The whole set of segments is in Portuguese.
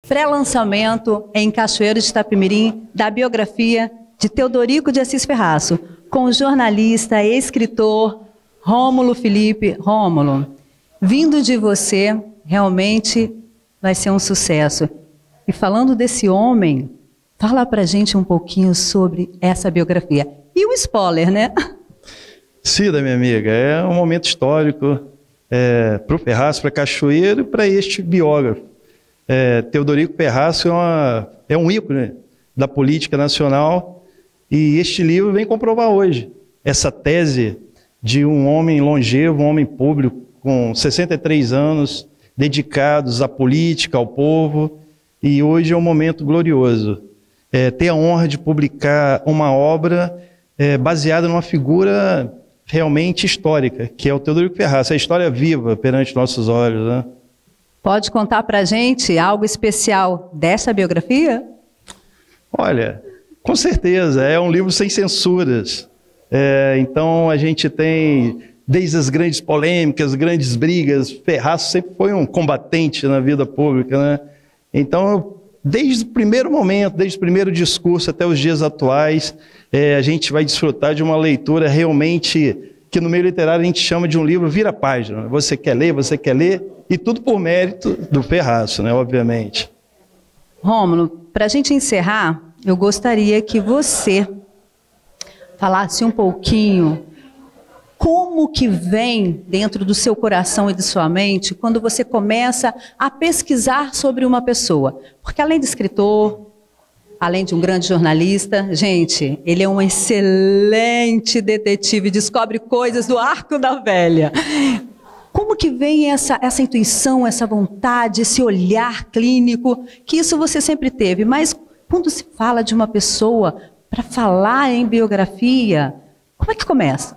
pré-lançamento em Cachoeiro de Itapemirim da biografia de Teodorico de Assis Ferraço, com o jornalista e escritor Rômulo Felipe. Rômulo, vindo de você, realmente vai ser um sucesso. E falando desse homem, fala pra gente um pouquinho sobre essa biografia. E o spoiler, né? Cida, minha amiga, é um momento histórico para o Ferraço, para Cachoeiro e para este biógrafo. Teodorico Ferraço é um ícone da política nacional e este livro vem comprovar hoje essa tese de um homem longevo, um homem público com 63 anos, dedicados à política, ao povo, e hoje é um momento glorioso. Ter a honra de publicar uma obra baseada numa figura realmente histórica, que é o Teodorico Ferraço, a história viva perante nossos olhos, né? Pode contar pra gente algo especial dessa biografia? Olha, com certeza, é um livro sem censuras. Então a gente tem, desde as grandes polêmicas, grandes brigas, Ferraço sempre foi um combatente na vida pública, né? Então, desde o primeiro momento, desde o primeiro discurso até os dias atuais, a gente vai desfrutar de uma leitura realmente que no meio literário a gente chama de um livro vira-página. Você quer ler, e tudo por mérito do Ferraço, né, obviamente. Rômulo, para a gente encerrar, eu gostaria que você falasse um pouquinho como que vem dentro do seu coração e de sua mente quando você começa a pesquisar sobre uma pessoa. Porque além de escritor, além de um grande jornalista, gente, ele é um excelente detetive, descobre coisas do arco da velha. Como que vem essa intuição, essa vontade, esse olhar clínico, que isso você sempre teve, mas quando se fala de uma pessoa, para falar em biografia, como é que começa?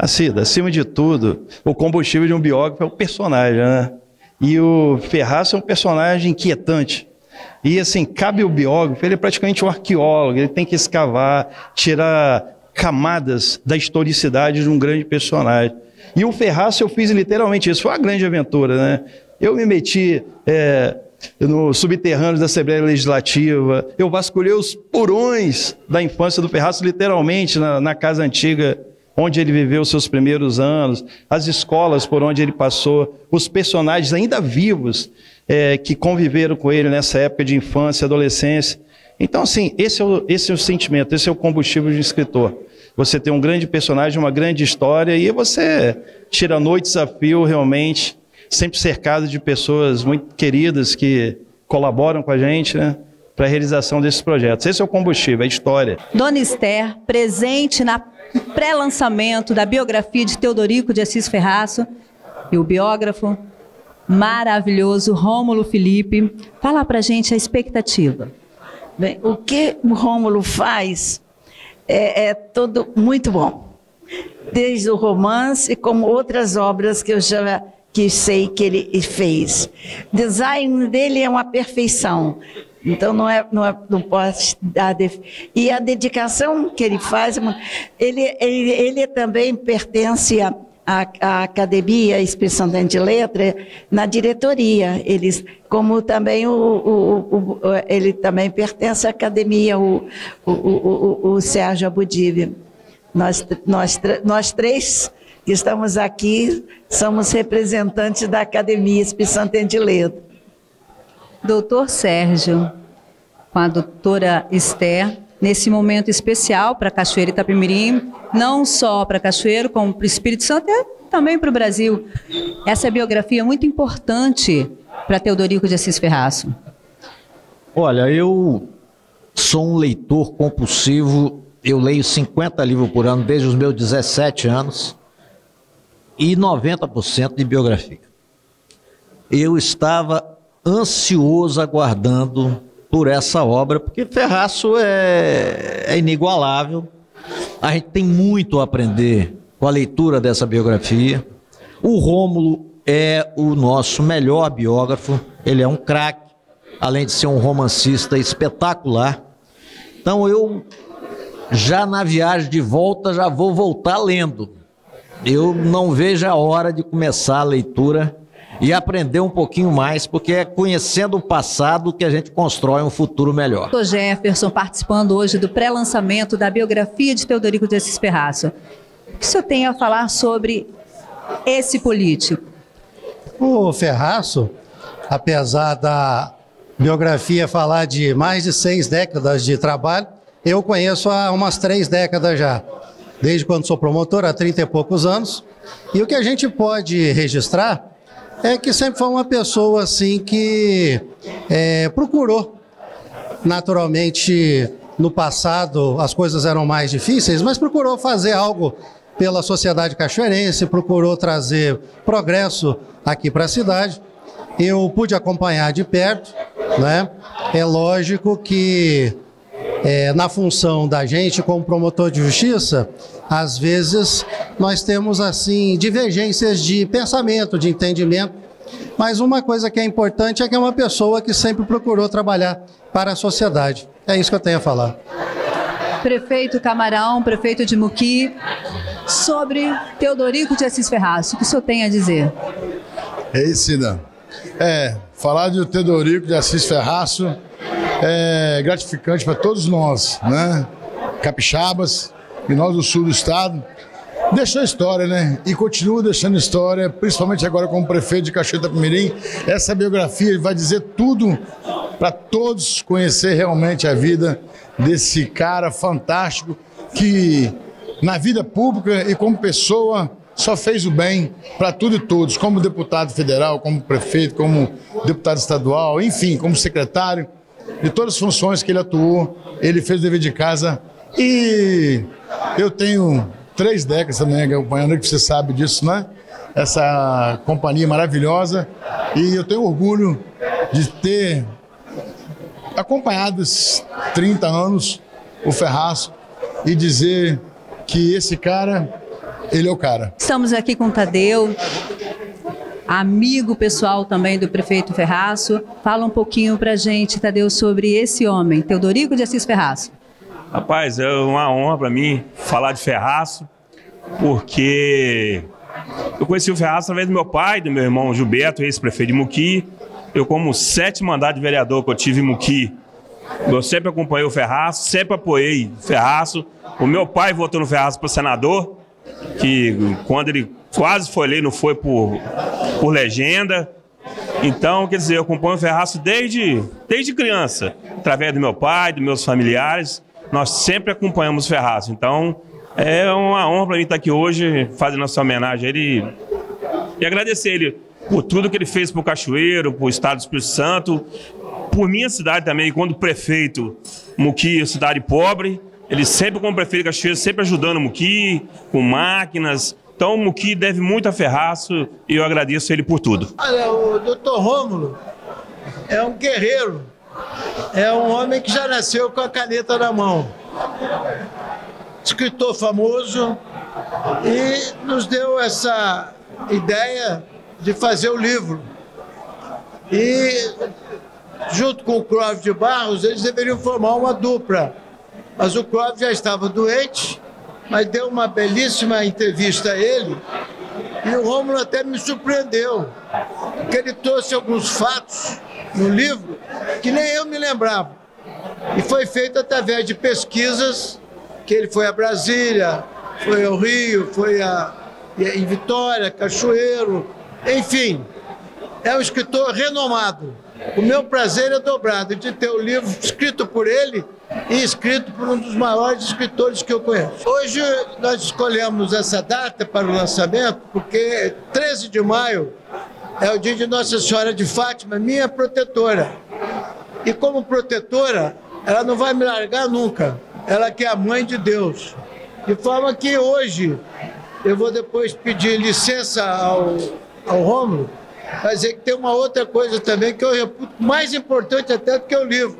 Cida, acima de tudo, o combustível de um biógrafo é o personagem, né? E o Ferraço é um personagem inquietante. E assim, cabe ao biógrafo, ele é praticamente um arqueólogo, ele tem que escavar, tirar camadas da historicidade de um grande personagem. E o Ferraço eu fiz literalmente isso, foi uma grande aventura, né? Eu me meti no subterrâneo da Assembleia Legislativa, eu vasculhei os porões da infância do Ferraço, literalmente, na casa antiga, onde ele viveu seus primeiros anos, as escolas por onde ele passou, os personagens ainda vivos que conviveram com ele nessa época de infância e adolescência. Então, assim, esse é o sentimento, esse é o combustível de um escritor. Você tem um grande personagem, uma grande história, e você tira noites a fio, realmente, sempre cercado de pessoas muito queridas que colaboram com a gente, né, para a realização desses projetos. Esse é o combustível, a história. Dona Esther, presente na pré-lançamento da biografia de Teodorico de Assis Ferraço, e o biógrafo maravilhoso Rômulo Felipe. Fala pra gente a expectativa. Bem, o que o Rômulo faz é tudo muito bom. Desde o romance, como outras obras que eu já sei que ele fez. O design dele é uma perfeição. Então não posso dar. E a dedicação que ele faz, ele também pertence à Academia Espírito de Letras, na diretoria. Eles, como também ele também pertence à academia, o Sérgio Abudíbia. Nós três que estamos aqui somos representantes da Academia Espírito de Letras. Doutor Sérgio, com a doutora Esther, nesse momento especial para Cachoeiro e Itapemirim, não só para Cachoeiro, como para o Espírito Santo, e também para o Brasil. Essa biografia é muito importante para Teodorico de Assis Ferraço. Olha, eu sou um leitor compulsivo, eu leio 50 livros por ano desde os meus 17 anos e 90% de biografia. Eu estava ansioso aguardando por essa obra, porque Ferraço é inigualável. A gente tem muito a aprender com a leitura dessa biografia. O Rômulo é o nosso melhor biógrafo, ele é um craque, além de ser um romancista espetacular. Então eu, já na viagem de volta, já vou voltar lendo. Eu não vejo a hora de começar a leitura e aprender um pouquinho mais, porque é conhecendo o passado que a gente constrói um futuro melhor. Dr. Jefferson participando hoje do pré-lançamento da biografia de Teodorico de Assis Ferraço. O que o senhor tem a falar sobre esse político? O Ferraço, apesar da biografia falar de mais de 6 décadas de trabalho, eu conheço há umas 3 décadas já, desde quando sou promotor, há 30 e poucos anos. E o que a gente pode registrar é que sempre foi uma pessoa assim que procurou, naturalmente, no passado as coisas eram mais difíceis, mas procurou fazer algo pela sociedade cachoeirense, procurou trazer progresso aqui para a cidade. Eu pude acompanhar de perto, né? É lógico que na função da gente como promotor de justiça, às vezes nós temos assim divergências de pensamento, de entendimento, mas uma coisa que é importante é que é uma pessoa que sempre procurou trabalhar para a sociedade. É isso que eu tenho a falar. Prefeito Camarão, prefeito de Muqui, sobre Teodorico de Assis Ferraço, o que o senhor tem a dizer? É isso, Cida. Falar de Teodorico de Assis Ferraço é gratificante para todos nós, né? Capixabas e nós do sul do estado. Deixou história, né? E continua deixando história, principalmente agora como prefeito de Cachoeira do Itapemirim. Essa biografia vai dizer tudo para todos conhecer realmente a vida desse cara fantástico que na vida pública e como pessoa só fez o bem para tudo e todos, como deputado federal, como prefeito, como deputado estadual, enfim, como secretário. De todas as funções que ele atuou, ele fez o dever de casa. E eu tenho 3 décadas também acompanhando, que você sabe disso, né? Essa companhia maravilhosa. E eu tenho orgulho de ter acompanhado esses 30 anos o Ferraço e dizer que esse cara, ele é o cara. Estamos aqui com o Tadeu, amigo pessoal também do prefeito Ferraço. Fala um pouquinho pra gente, Tadeu, sobre esse homem, Teodorico de Assis Ferraço. Rapaz, é uma honra para mim falar de Ferraço, porque eu conheci o Ferraço através do meu pai, do meu irmão Gilberto, ex-prefeito de Muqui. Eu, como 7º mandato de vereador que eu tive em Muqui, eu sempre acompanhei o Ferraço, sempre apoiei o Ferraço. O meu pai votou no Ferraço para senador, que quando ele quase foi eleito, não foi por legenda. Então, quer dizer, eu acompanho o Ferraço desde criança, através do meu pai, dos meus familiares. Nós sempre acompanhamos o Ferraço. Então, é uma honra para mim estar aqui hoje, fazendo essa homenagem a ele e agradecer ele por tudo que ele fez para o Cachoeiro, para o estado do Espírito Santo, por minha cidade também, quando prefeito. Muqui, cidade pobre, ele sempre, como prefeito de Cachoeiro, sempre ajudando o Muqui, com máquinas. Então, o Muqui deve muito a Ferraço e eu agradeço ele por tudo. Olha, o doutor Rômulo é um guerreiro, é um homem que já nasceu com a caneta na mão. Escritor famoso e nos deu essa ideia de fazer o livro. E, junto com o Clóvis de Barros, eles deveriam formar uma dupla. Mas o Clóvis já estava doente, mas deu uma belíssima entrevista a ele. E o Rômulo até me surpreendeu, porque ele trouxe alguns fatos no livro que nem eu me lembrava. E foi feito através de pesquisas, que ele foi a Brasília, foi ao Rio, foi em Vitória, Cachoeiro, enfim. É um escritor renomado. O meu prazer é dobrado de ter o livro escrito por ele e escrito por um dos maiores escritores que eu conheço. Hoje nós escolhemos essa data para o lançamento porque 13 de maio é o dia de Nossa Senhora de Fátima, minha protetora. E como protetora, ela não vai me largar nunca. Ela que é a mãe de Deus. De forma que hoje eu vou depois pedir licença ao Rômulo, para dizer que tem uma outra coisa também que eu reputo mais importante até do que o livro,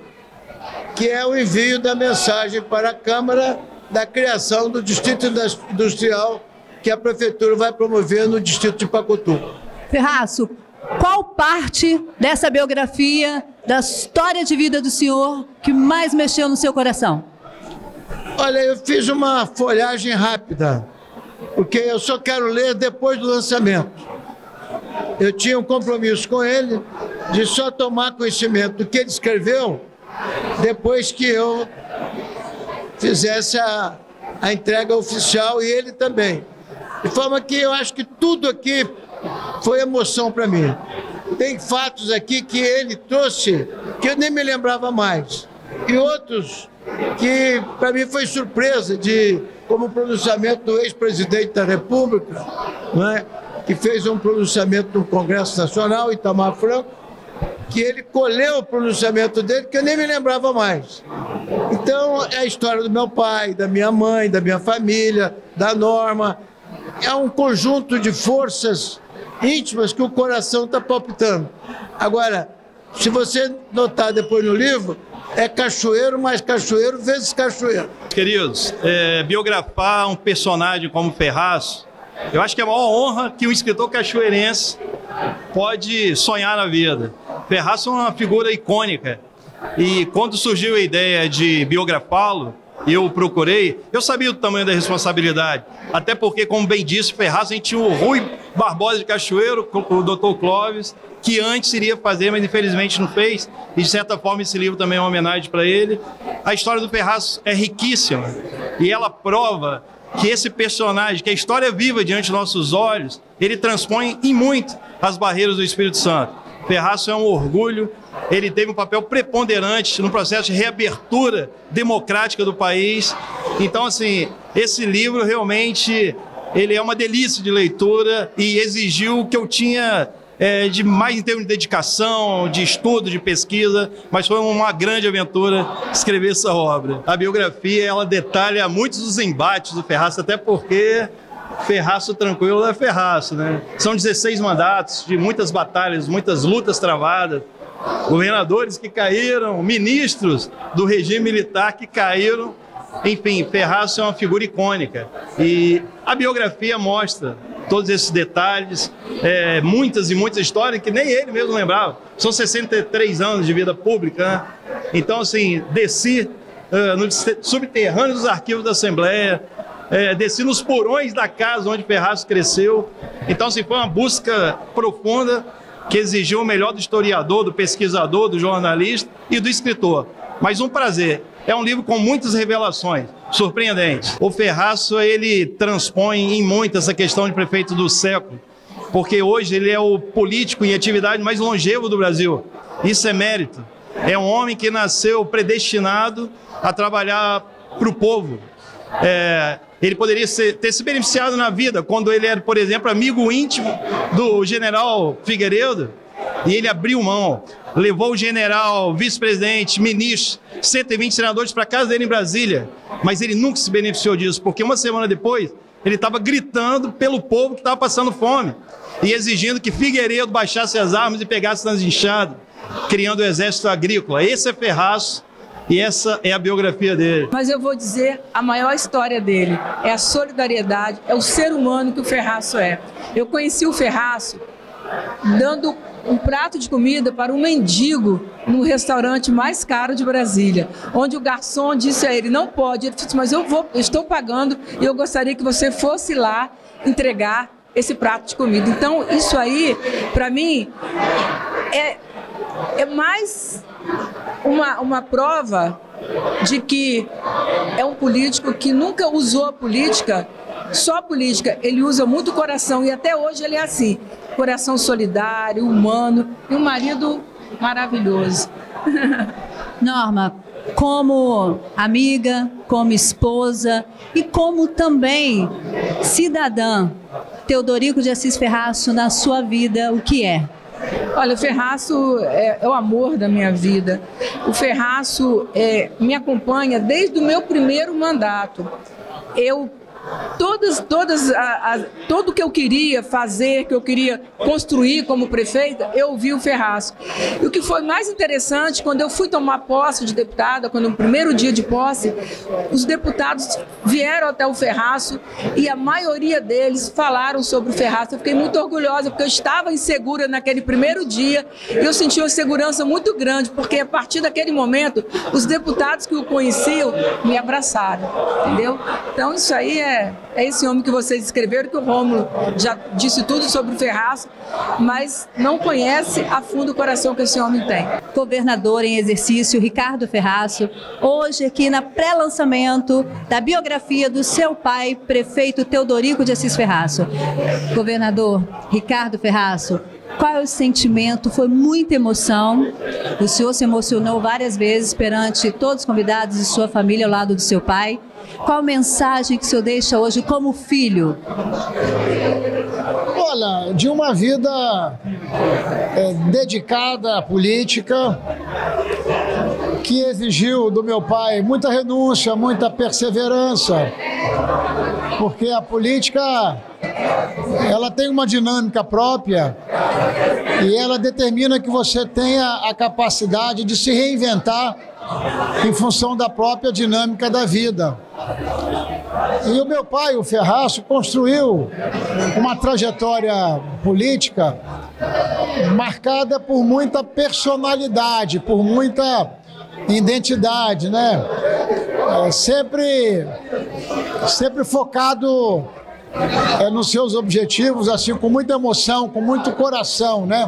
que é o envio da mensagem para a Câmara da criação do Distrito Industrial que a Prefeitura vai promover no Distrito de Pacutu. Ferraço, qual parte dessa biografia, da história de vida do senhor, que mais mexeu no seu coração? Olha, eu fiz uma folhagem rápida, porque eu só quero ler depois do lançamento. eu tinha um compromisso com ele de só tomar conhecimento do que ele escreveu depois que eu fizesse a entrega oficial, e ele também. De forma que eu acho que tudo aqui foi emoção para mim. Tem fatos aqui que ele trouxe que eu nem me lembrava mais. E outros que para mim foi surpresa, como o pronunciamento do ex-presidente da República, não é? Que fez um pronunciamento no Congresso Nacional, Itamar Franco, que ele colheu o pronunciamento dele, que eu nem me lembrava mais. Então, é a história do meu pai, da minha mãe, da minha família, da Norma. É um conjunto de forças íntimas que o coração está palpitando. Agora, se você notar depois no livro, é cachoeiro mais cachoeiro vezes cachoeiro. Queridos, biografar um personagem como Ferraço, eu acho que é a maior honra que um escritor cachoeirense pode sonhar na vida. Ferraço é uma figura icônica, e quando surgiu a ideia de biografá-lo, eu procurei, eu sabia do tamanho da responsabilidade, até porque, como bem disse, Ferraço, a gente tinha o Rui Barbosa de Cachoeiro, o Dr. Clóvis, que antes iria fazer, mas infelizmente não fez, e de certa forma esse livro também é uma homenagem para ele. A história do Ferraço é riquíssima, e ela prova que esse personagem, que a história viva diante dos nossos olhos, ele transpõe em muito as barreiras do Espírito Santo. Ferraço é um orgulho, ele teve um papel preponderante no processo de reabertura democrática do país. Então, assim, esse livro realmente ele é uma delícia de leitura e exigiu o que eu tinha de mais em termos de dedicação, de estudo, de pesquisa, mas foi uma grande aventura escrever essa obra. A biografia, ela detalha muitos dos embates do Ferraço, até porque Ferraço tranquilo é Ferraço, né? São 16 mandatos de muitas batalhas, muitas lutas travadas, governadores que caíram, ministros do regime militar que caíram. Enfim, Ferraço é uma figura icônica e a biografia mostra todos esses detalhes, muitas e muitas histórias que nem ele mesmo lembrava. São 63 anos de vida pública, né? Então, assim, desci no subterrâneo dos arquivos da Assembleia, desci nos porões da casa onde Ferraço cresceu. Então, assim, foi uma busca profunda que exigiu o melhor do historiador, do pesquisador, do jornalista e do escritor. Mas um prazer. É um livro com muitas revelações surpreendentes. O Ferraço, ele transpõe em muito essa questão de prefeito do século, porque hoje ele é o político em atividade mais longevo do Brasil. Isso é mérito. É um homem que nasceu predestinado a trabalhar para o povo. Ele poderia ter se beneficiado na vida quando ele era, por exemplo, amigo íntimo do general Figueiredo, e ele abriu mão, levou o general, vice-presidente, ministro, 120 senadores para casa dele em Brasília, mas ele nunca se beneficiou disso, porque uma semana depois ele estava gritando pelo povo que estava passando fome e exigindo que Figueiredo baixasse as armas e pegasse nas enxadas, criando o exército agrícola. Esse é Ferraço. E essa é a biografia dele. Mas eu vou dizer, a maior história dele é a solidariedade, é o ser humano que o Ferraço é. Eu conheci o Ferraço dando um prato de comida para um mendigo no restaurante mais caro de Brasília, onde o garçom disse a ele, não pode. Ele disse, mas eu estou pagando e eu gostaria que você fosse lá entregar esse prato de comida. Então, isso aí, para mim, é mais uma prova de que é um político que nunca usou a política, só a política, ele usa muito o coração e até hoje ele é assim, coração solidário, humano e um marido maravilhoso. Norma, como amiga, como esposa e como também cidadã, Teodorico de Assis Ferraço na sua vida, o que é? Olha, o Ferraço é o amor da minha vida. O Ferraço me acompanha desde o meu primeiro mandato. Tudo que eu queria fazer, que eu queria construir como prefeita, eu vi o Ferraço. E o que foi mais interessante, quando eu fui tomar posse de deputada, quando no primeiro dia de posse, os deputados vieram até o Ferraço e a maioria deles falaram sobre o Ferraço. Eu fiquei muito orgulhosa, porque eu estava insegura naquele primeiro dia e eu senti uma segurança muito grande, porque a partir daquele momento, os deputados que o conheciam me abraçaram, entendeu? Então isso aí é esse homem que vocês escreveram, que o Rômulo já disse tudo sobre o Ferraço, mas não conhece a fundo o coração que esse homem tem. Governador em exercício, Ricardo Ferraço, hoje aqui na pré-lançamento da biografia do seu pai, prefeito Teodorico de Assis Ferraço. Governador Ricardo Ferraço, qual é o sentimento? Foi muita emoção. O senhor se emocionou várias vezes perante todos os convidados e sua família ao lado do seu pai. Qual a mensagem que o senhor deixa hoje como filho? Olha, de uma vida dedicada à política, que exigiu do meu pai muita renúncia, muita perseverança, porque a política, ela tem uma dinâmica própria e ela determina que você tenha a capacidade de se reinventar em função da própria dinâmica da vida. E o meu pai, o Ferraço, construiu uma trajetória política marcada por muita personalidade, por muita identidade, né? Sempre focado nos seus objetivos, assim, com muita emoção, com muito coração, né?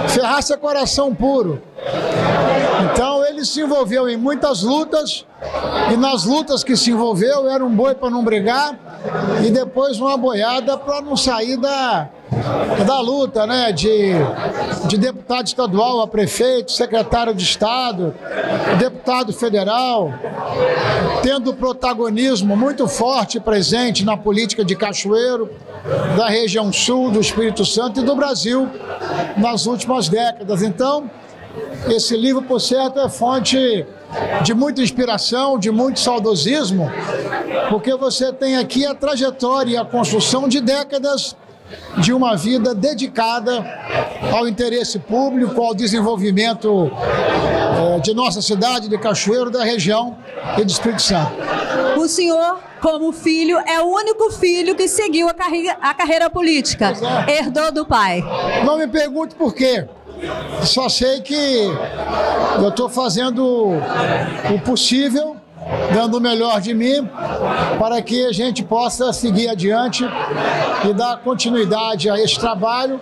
Ferraço é coração puro. Então ele se envolveu em muitas lutas, e nas lutas que se envolveu era um boi para não brigar e depois uma boiada para não sair da luta, né? De deputado estadual a prefeito, secretário de Estado, deputado federal, tendo protagonismo muito forte e presente na política de Cachoeiro, da região sul, do Espírito Santo e do Brasil nas últimas décadas. Então, esse livro, por certo, é fonte de muita inspiração, de muito saudosismo, porque você tem aqui a trajetória e a construção de décadas de uma vida dedicada ao interesse público, ao desenvolvimento de nossa cidade, de Cachoeiro, da região e do Espírito Santo. O senhor, como filho, é o único filho que seguiu a carreira política, herdou do pai. Não me pergunte por quê. Só sei que eu estou fazendo o possível, dando o melhor de mim, para que a gente possa seguir adiante e dar continuidade a esse trabalho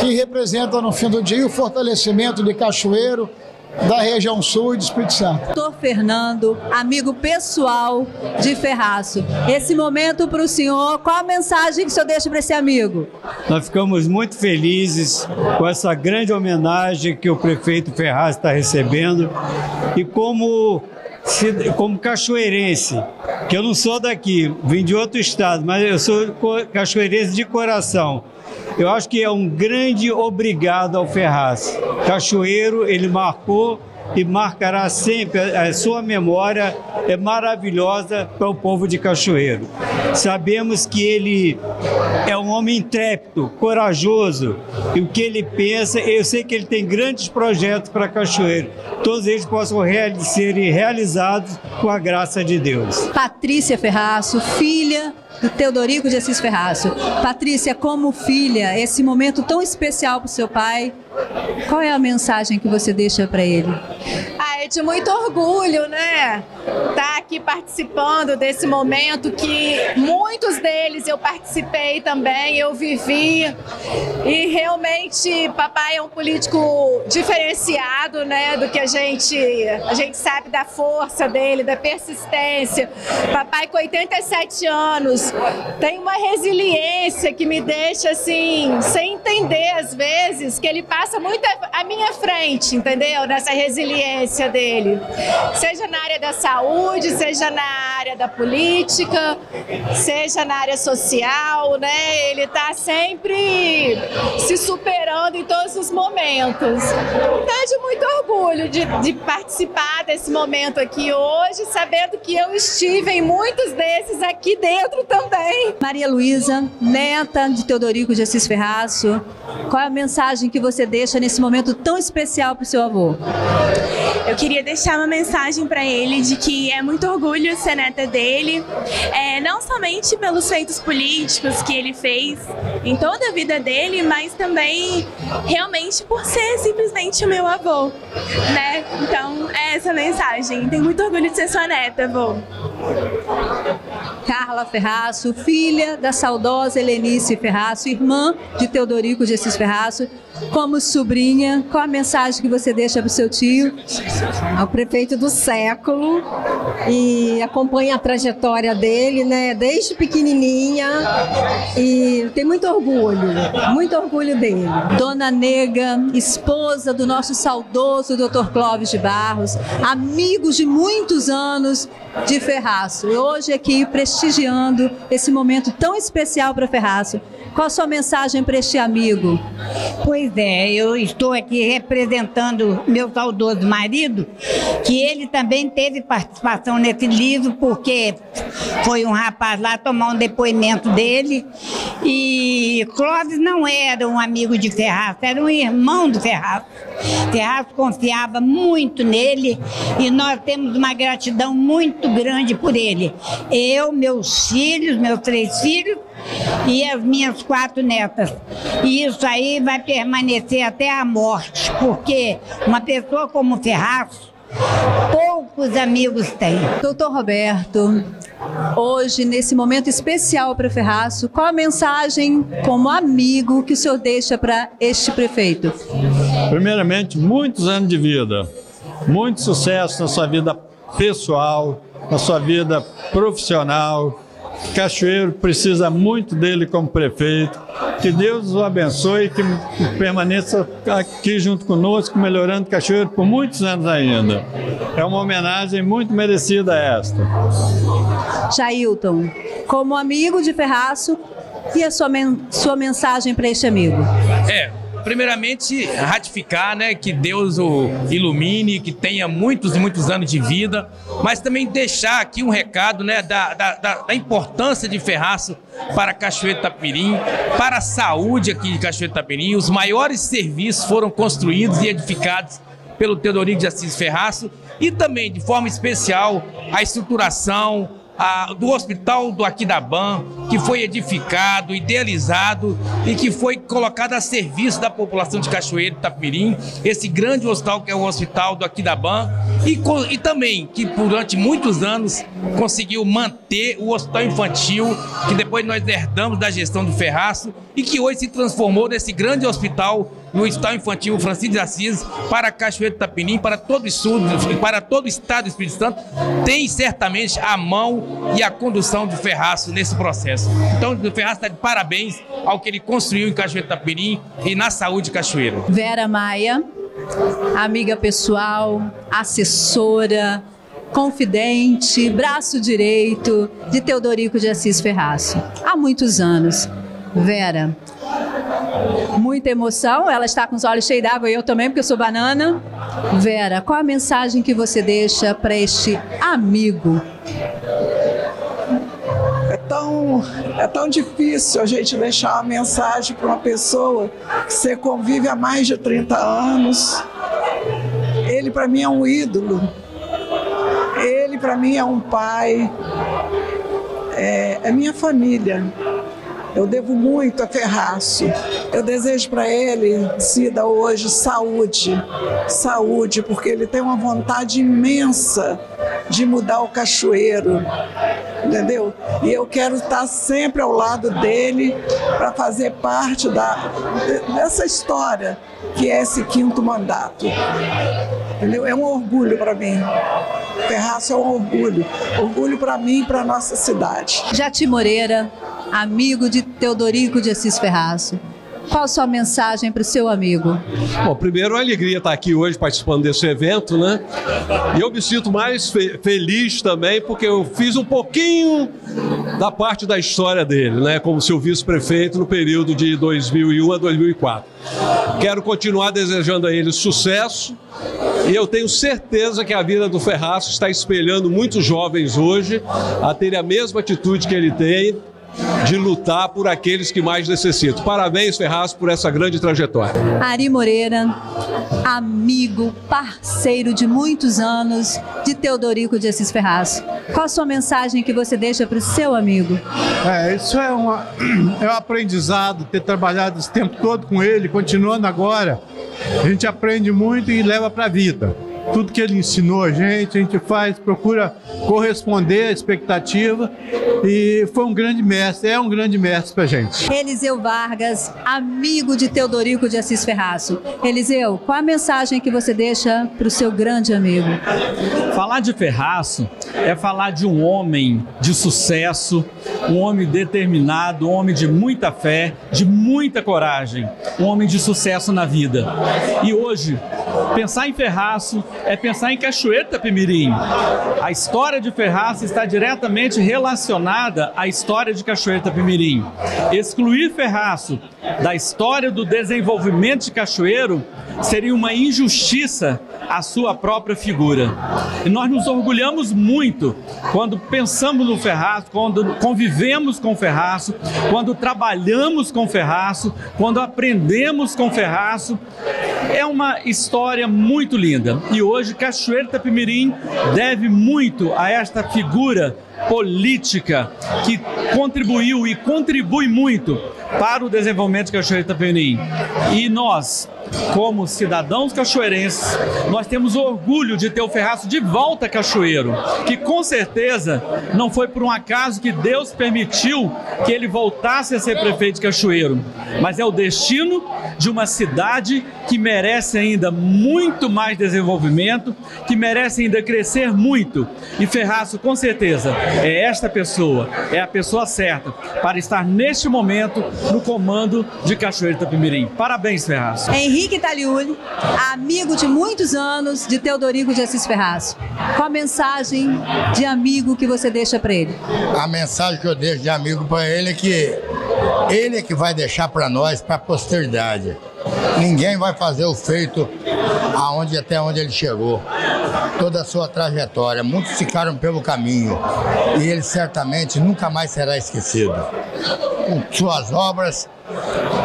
que representa, no fim do dia, o fortalecimento de Cachoeiro, da região sul e do Espírito Santo. Doutor Fernando, amigo pessoal de Ferraço, esse momento para o senhor, qual a mensagem que o senhor deixa para esse amigo? Nós ficamos muito felizes com essa grande homenagem que o prefeito Ferraço está recebendo e como cachoeirense, que eu não sou daqui, vim de outro estado, mas eu sou cachoeirense de coração. Eu acho que é um grande obrigado ao Ferraço. Cachoeiro, ele marcou e marcará sempre. A sua memória é maravilhosa para o povo de Cachoeiro. Sabemos que ele é um homem intrépido, corajoso, e o que ele pensa, eu sei que ele tem grandes projetos para Cachoeiro. Todos eles possam serem realizados com a graça de Deus. Patrícia Ferraço, filha do Teodorico de Assis Ferraço. Patrícia, como filha, esse momento tão especial para o seu pai, qual é a mensagem que você deixa para ele? É de muito orgulho, né? Estar aqui participando desse momento que muitos deles eu participei também, eu vivi. E realmente papai é um político diferenciado, né? Do que a gente sabe da força dele, da persistência. Papai com 87 anos tem uma resiliência que me deixa assim, sem entender às vezes, que ele passa muito à minha frente, entendeu? Nessa resiliência dele. Seja na área da saúde, seja na área da política, seja na área social, né? Ele está sempre se superando em todos os momentos. Então é de muito orgulho de participar desse momento aqui hoje, sabendo que eu estive em muitos desses aqui dentro também. Maria Luísa, neta de Teodorico de Assis Ferraço, qual é a mensagem que você deixa nesse momento tão especial para o seu avô? Eu queria deixar uma mensagem para ele de que é muito orgulho ser neta dele, não somente pelos feitos políticos que ele fez em toda a vida dele, mas também realmente por ser simplesmente o meu avô, né? Então, essa mensagem. Tenho muito orgulho de ser sua neta, vô. Carla Ferraço, filha da saudosa Helenice Ferraço, irmã de Teodorico de Assis Ferraço, como sobrinha, qual a mensagem que você deixa para o seu tio? Ao prefeito do século, e acompanha a trajetória dele, né, desde pequenininha, e tem muito orgulho dele. Dona Nega, esposa do nosso saudoso Dr. Clóvis de Barros, amigos de muitos anos de Ferraço, hoje aqui prestigiando esse momento tão especial para Ferraço. Qual a sua mensagem para este amigo? Pois é, eu estou aqui representando meu saudoso marido, que ele também teve participação nesse livro, porque foi um rapaz lá tomar um depoimento dele, e Clóvis não era um amigo de Ferraço, era um irmão do Ferraço. Ferraço confiava muito nele e nós temos uma gratidão muito grande por ele. Eu, meus filhos, meus 3 filhos e as minhas 4 netas. E isso aí vai permanecer até a morte, porque uma pessoa como Ferraço, poucos amigos têm. Doutor Roberto, hoje, nesse momento especial para Ferraço, qual a mensagem como amigo que o senhor deixa para este prefeito? Primeiramente, muitos anos de vida, muito sucesso na sua vida pessoal, na sua vida profissional. Cachoeiro precisa muito dele como prefeito. Que Deus o abençoe e que permaneça aqui junto conosco, melhorando Cachoeiro por muitos anos ainda. É uma homenagem muito merecida esta. Jailton, como amigo de Ferraço, e a sua mensagem para este amigo? Primeiramente, ratificar, né, que Deus o ilumine, que tenha muitos e muitos anos de vida, mas também deixar aqui um recado, né, da importância de Ferraço para Cachoeiro de Itapemirim, para a saúde aqui de Cachoeiro de Itapemirim. Os maiores serviços foram construídos e edificados pelo Teodorico de Assis Ferraço, e também, de forma especial, a estruturação do Hospital do Aquidabã, que foi edificado, idealizado e que foi colocado a serviço da população de Cachoeiro de Itapemirim, esse grande hospital que é o Hospital do Aquidabã, e também que durante muitos anos conseguiu manter o Hospital Infantil, que depois nós herdamos da gestão do Ferraço e que hoje se transformou nesse grande hospital, no Hospital Infantil Francisco de Assis, para Cachoeiro de Itapemirim, para todo o sul, para todo o estado do Espírito Santo, tem certamente a mão e a condução de Ferraço nesse processo. Então, o Ferraço está de parabéns ao que ele construiu em Cachoeiro de Itapemirim e na saúde de Cachoeiro. Vera Maia, amiga pessoal, assessora, confidente, braço direito de Teodorico de Assis Ferraço, há muitos anos. Vera, muita emoção, ela está com os olhos cheios d'água, e eu também, porque eu sou banana. Vera, qual a mensagem que você deixa para este amigo? É tão difícil a gente deixar uma mensagem para uma pessoa que você convive há mais de 30 anos. Ele, para mim, é um ídolo. Ele, para mim, é um pai. É minha família. Eu devo muito a Ferraço. Eu desejo para ele, Cida, hoje, saúde. Saúde, porque ele tem uma vontade imensa de mudar o Cachoeiro, entendeu? E eu quero estar sempre ao lado dele para fazer parte dessa história que é esse 5º mandato. Entendeu? É um orgulho para mim. Ferraço é um orgulho. Orgulho para mim e para a nossa cidade. Jati Moreira, amigo de Teodorico de Assis Ferraço, qual a sua mensagem para o seu amigo? Bom, primeiro, a alegria estar aqui hoje participando desse evento, né? E eu me sinto mais feliz também porque eu fiz um pouquinho da parte da história dele, né? Como seu vice-prefeito no período de 2001 a 2004. Quero continuar desejando a ele sucesso e eu tenho certeza que a vida do Ferraço está espelhando muitos jovens hoje a terem a mesma atitude que ele tem, de lutar por aqueles que mais necessitam. Parabéns, Ferraço, por essa grande trajetória. Ari Moreira, amigo, parceiro de muitos anos de Teodorico de Assis Ferraço. Qual a sua mensagem que você deixa para o seu amigo? Isso é um aprendizado, ter trabalhado esse tempo todo com ele, continuando agora. A gente aprende muito e leva para a vida. tudo que ele ensinou a gente faz, procura corresponder à expectativa e foi um grande mestre, é um grande mestre pra gente. Eliseu Vargas, amigo de Teodorico de Assis Ferraço. Eliseu, qual a mensagem que você deixa para o seu grande amigo? Falar de Ferraço é falar de um homem de sucesso, um homem determinado, um homem de muita fé, de muita coragem, um homem de sucesso na vida. E hoje, pensar em Ferraço é pensar em Cachoeiro de Itapemirim. A história de Ferraço está diretamente relacionada à história de Cachoeiro de Itapemirim. Excluir Ferraço da história do desenvolvimento de Cachoeiro seria uma injustiça à sua própria figura. E nós nos orgulhamos muito quando pensamos no Ferraço, quando convivemos com Ferraço, quando trabalhamos com Ferraço, quando aprendemos com Ferraço. É uma história muito linda. E hoje Cachoeiro de Itapemirim deve muito a esta figura política que contribuiu e contribui muito para o desenvolvimento de Cachoeiro de Itapemirim. E nós, como cidadãos cachoeirenses, nós temos orgulho de ter o Ferraço de volta a Cachoeiro, que com certeza não foi por um acaso que Deus permitiu que ele voltasse a ser prefeito de Cachoeiro, mas é o destino de uma cidade que merece ainda muito mais desenvolvimento, que merece ainda crescer muito. E Ferraço, com certeza, é esta pessoa, é a pessoa certa para estar neste momento no comando de Cachoeiro de Itapemirim. Parabéns, Ferraço. Henrique Taliuli, amigo de muitos anos de Teodorico de Assis Ferraço. Qual a mensagem de amigo que você deixa para ele? A mensagem que eu deixo de amigo para ele é que ele é que vai deixar para nós, para a posteridade. Ninguém vai fazer o feito até onde ele chegou. Toda a sua trajetória. Muitos ficaram pelo caminho e ele certamente nunca mais será esquecido. Com suas obras,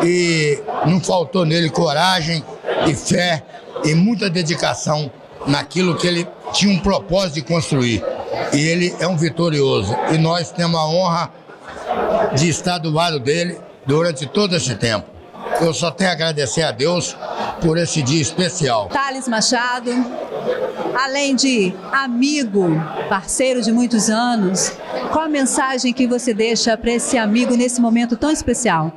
e não faltou nele coragem e fé e muita dedicação naquilo que ele tinha um propósito de construir. E ele é um vitorioso. E nós temos a honra de estar do lado dele durante todo esse tempo. Eu só tenho a agradecer a Deus por esse dia especial. Thales Machado, além de amigo, parceiro de muitos anos, qual a mensagem que você deixa para esse amigo nesse momento tão especial?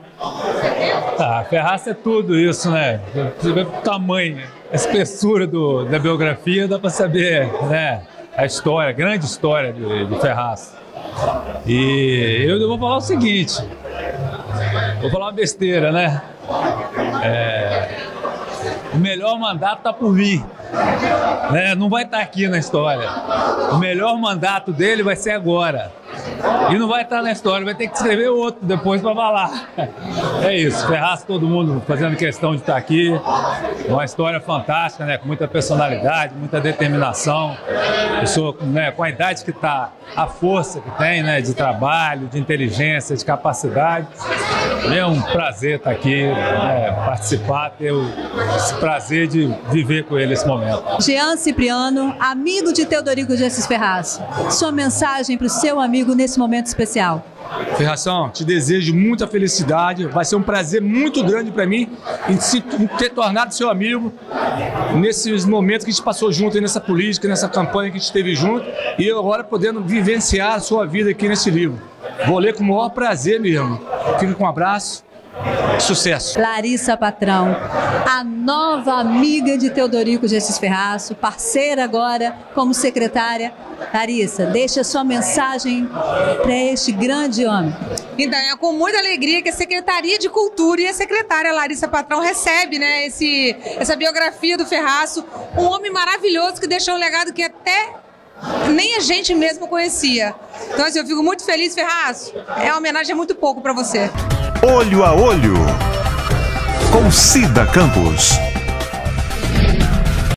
Ferraço é tudo isso, né? Você vê o tamanho, a espessura da biografia, dá para saber, né? A história, a grande história de Ferraço. E eu vou falar o seguinte, vou falar uma besteira, né? O melhor mandato está por vir, né? Não vai estar aqui na história. O melhor mandato dele vai ser agora. E não vai estar na história, vai ter que escrever outro depois para falar. É isso, Ferraço, todo mundo fazendo questão de estar aqui. Uma história fantástica, né? Com muita personalidade, muita determinação. Pessoa, né, com a idade que está, a força que tem, né? De trabalho, de inteligência, de capacidade. É um prazer estar aqui, né, participar, ter esse prazer de viver com ele esse momento. Jean Cipriano, amigo de Teodorico de Assis Ferraço. Sua mensagem para o seu amigo nesse momento especial. Ferração, te desejo muita felicidade. Vai ser um prazer muito grande para mim em ter tornado seu amigo nesses momentos que a gente passou junto aí nessa política, nessa campanha que a gente teve junto, e eu agora podendo vivenciar a sua vida aqui nesse livro. Vou ler com o maior prazer mesmo. Fica com um abraço. Sucesso. Larissa Patrão, a nova amiga de Teodorico de Assis Ferraço, parceira agora como secretária. Larissa, deixa sua mensagem para este grande homem. Então, é com muita alegria que a Secretaria de Cultura e a secretária Larissa Patrão recebe, né, essa biografia do Ferraço, um homem maravilhoso que deixou um legado que até nem a gente mesmo conhecia. Então, assim, eu fico muito feliz, Ferraço. É uma homenagem muito pouco para você. Olho a Olho, com Cida Campos.